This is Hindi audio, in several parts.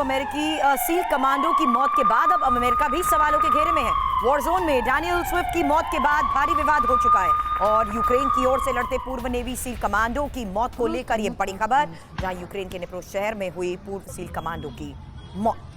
अमेरिकी सील कमांडो की मौत के बाद अब अमेरिका भी सवालों के घेरे में है। वॉर जोन में डैनियल स्विफ्ट की मौत के बाद भारी विवाद हो चुका है और यूक्रेन की ओर से लड़ते पूर्व नेवी सील कमांडो की मौत को लेकर यह बड़ी खबर, जहां यूक्रेन के निप्रो शहर में हुई पूर्व सील कमांडो की मौत।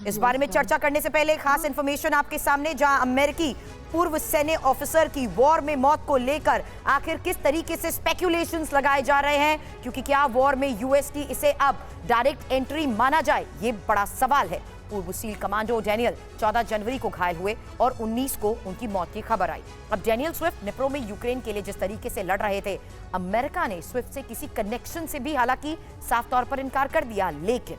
इस बारे में चर्चा करने से पहले खास इंफॉर्मेशन आपके सामने, जहां अमेरिकी पूर्व सैन्य ऑफिसर की वॉर में मौत को लेकर आखिर किस तरीके से स्पेक्यूलेशंस लगाए जा रहे हैं, क्योंकि क्या वॉर में यूएस की इसे अब डायरेक्ट एंट्री माना जाए, ये बड़ा सवाल है। पूर्व सील कमांडो डैनियल 14 जनवरी को घायल हुए और 19 को उनकी मौत की खबर आई। अब डैनियल स्विफ्ट निप्रो में यूक्रेन के लिए जिस तरीके से लड़ रहे थे, अमेरिका ने स्विफ्ट से किसी कनेक्शन से भी हालांकि साफ तौर पर इनकार कर दिया, लेकिन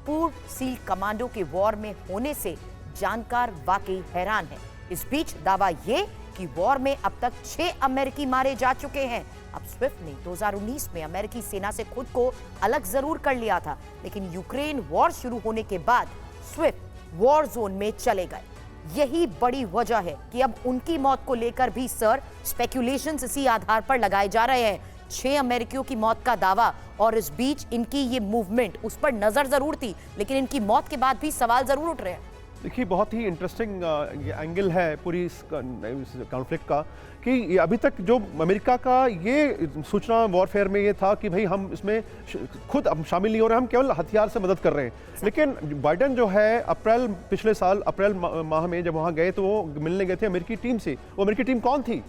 पूर्व सील कमांडो के वॉर में होने से जानकार वाकई हैरान है। इस बीच दावा ये कि वॉर में अब तक 6 अमेरिकी मारे जा चुके हैं। अब स्विफ्ट ने 2019 में अमेरिकी सेना से खुद को अलग जरूर कर लिया था, लेकिन यूक्रेन वॉर शुरू होने के बाद स्विफ्ट वॉर जोन में चले गए। यही बड़ी वजह है कि अब उनकी मौत को लेकर भी सर स्पेक्यूलेशंस इसी आधार पर लगाए जा रहे हैं। 6 अमेरिकियों की मौत का दावा, और इस बीच इनकी ये मूवमेंट, उस पर नजर जरूर थी, लेकिन इनकी मौत के बाद भी सवाल जरूर उठ रहे हैं। देखिए, बहुत ही इंटरेस्टिंग एंगल है पूरी इस कॉन्फ्लिक्ट का कि अभी तक जो अमेरिका का ये सूचना वॉरफेयर में ये था कि भाई हम इसमें खुद हम शामिल नहीं हो रहे, हम केवल हथियार से मदद कर रहे हैं। लेकिन बाइडेन जो है पिछले साल अप्रैल माह में जब वहाँ गए तो वो मिलने गए थे अमेरिकी टीम से। वो अमेरिकी टीम कौन थी?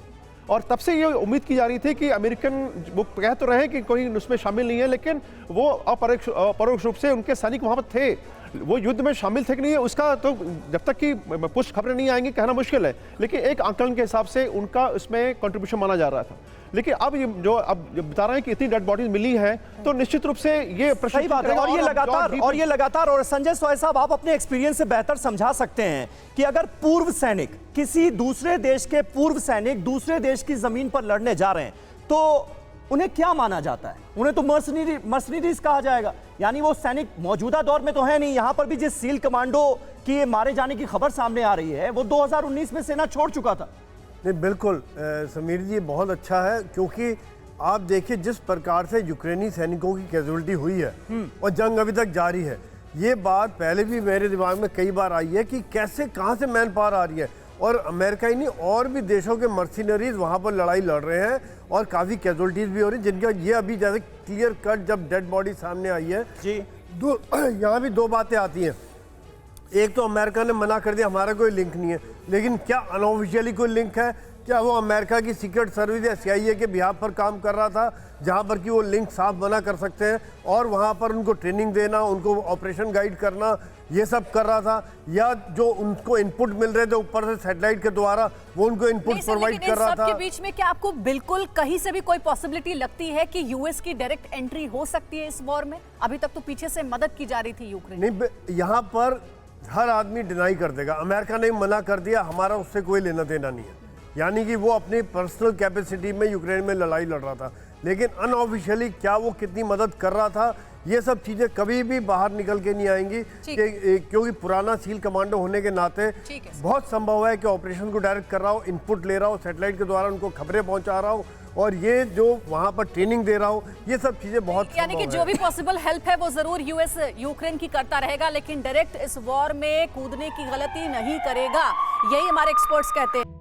और तब से ये उम्मीद की जा रही थी कि अमेरिकन, वो कह तो रहे कि कोई उसमें शामिल नहीं है, लेकिन वो अपरोक्ष रूप से उनके सैनिक वहाँ पर थे। वो युद्ध में शामिल थे कि नहीं है उसका तो जब तक कि पुष्ट खबरें नहीं आएंगी कहना मुश्किल है, लेकिन एक आंकलन के हिसाब से उनका इसमें कंट्रीब्यूशन माना जा रहा था। लेकिन अब ये जो बता रहे हैं कि इतनी डेड बॉडीज मिली हैं, तो निश्चित रूप से ये सही बात है। और ये लगातार और संजय सोय साहब, आप अपने एक्सपीरियंस से बेहतर समझा सकते हैं कि अगर पूर्व सैनिक, किसी दूसरे देश के पूर्व सैनिक दूसरे देश की जमीन पर लड़ने जा रहे हैं तो उन्हें क्या माना जाता है? उन्हें तो मर्सनरीज कहा जाएगा। यानी वो सैनिक मौजूदा दौर में तो है नहीं। यहां पर भी जिस सील कमांडो की मारे जाने की खबर सामने आ रही है, वो 2019 में सेना छोड़ चुका था। नहीं, बिल्कुल समीर जी, बहुत अच्छा है, क्योंकि आप देखिए जिस प्रकार से यूक्रेनी सैनिकों की कैजुअलिटी हुई है और जंग अभी तक जारी है। ये बात पहले भी मेरे दिमाग में कई बार आई है कि कैसे, कहाँ से मैन पावर आ रही है, और अमेरिका ही नहीं और भी देशों के मर्सिनरीज वहाँ पर लड़ाई लड़ रहे हैं और काफ़ी कैजुअलिटीज़ भी हो रही हैं, जिनका ये अभी जैसे क्लियर कट जब डेड बॉडी सामने आई है जी। यहाँ भी 2 बातें आती हैं। एक तो अमेरिका ने मना कर दिया हमारा कोई लिंक नहीं है, लेकिन क्या अनऑफिशियली कोई लिंक है? क्या वो अमेरिका की सीक्रेट सर्विस या CIA के बिहाफ पर काम कर रहा था, जहां पर कि वो लिंक साफ मना कर सकते हैं, और वहां पर उनको ट्रेनिंग देना, उनको ऑपरेशन गाइड करना, ये सब कर रहा था? या जो उनको इनपुट मिल रहे थे ऊपर से सैटेलाइट के द्वारा, वो उनको इनपुट प्रोवाइड कर रहा था? के बीच में क्या आपको बिल्कुल कहीं से भी कोई पॉसिबिलिटी लगती है कि यूएस की डायरेक्ट एंट्री हो सकती है इस वॉर में? अभी तक तो पीछे से मदद की जा रही थी यूक्रेन। नहीं, यहाँ पर हर आदमी डिनाई कर देगा। अमेरिका ने मना कर दिया, हमारा उससे कोई लेना देना नहीं है। यानी कि वो अपनी पर्सनल कैपेसिटी में यूक्रेन में लड़ाई लड़ रहा था, लेकिन अनऑफिशियली क्या वो कितनी मदद कर रहा था, ये सब चीज़ें कभी भी बाहर निकल के नहीं आएंगी, क्योंकि पुराना सील कमांडो होने के नाते बहुत संभव है कि ऑपरेशन को डायरेक्ट कर रहा हो, इनपुट ले रहा हो, सैटेलाइट के द्वारा उनको खबरें पहुंचा रहा हो, और ये जो वहां पर ट्रेनिंग दे रहा हो, ये सब चीजें बहुत, यानी कि जो भी पॉसिबल हेल्प है वो जरूर यूएस यूक्रेन की करता रहेगा, लेकिन डायरेक्ट इस वॉर में कूदने की गलती नहीं करेगा, यही हमारे एक्सपर्ट्स कहते हैं।